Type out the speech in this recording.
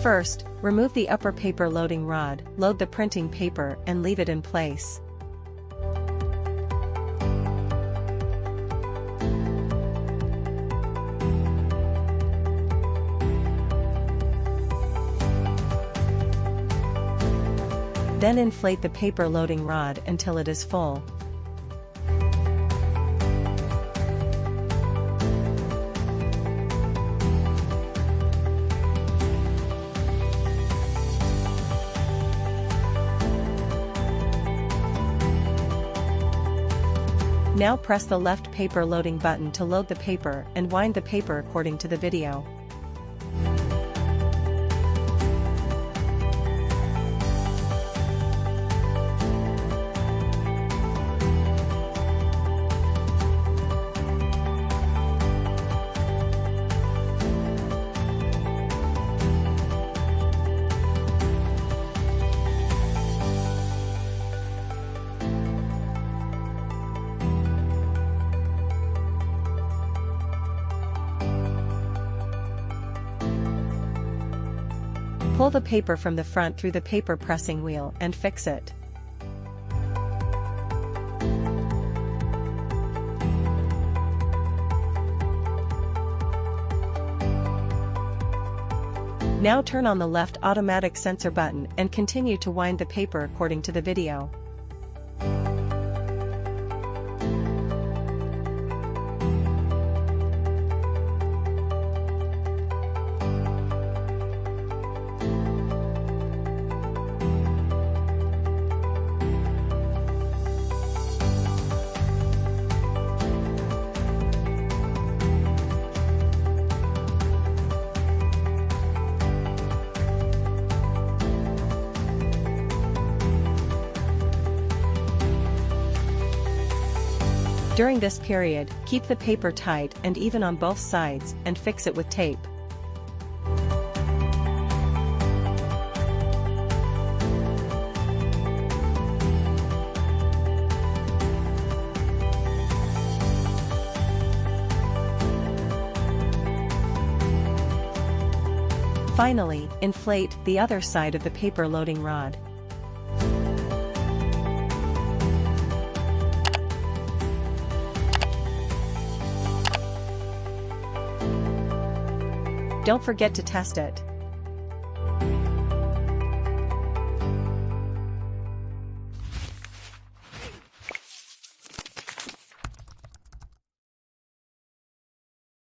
First, remove the upper paper loading rod, load the printing paper and leave it in place. Then inflate the paper loading rod until it is full. Now press the left paper loading button to load the paper and wind the paper according to the video. Pull the paper from the front through the paper pressing wheel and fix it. Now turn on the left automatic sensor button and continue to wind the paper according to the video. During this period, keep the paper tight and even on both sides and fix it with tape. Finally, inflate the other side of the paper loading rod. Don't forget to test it.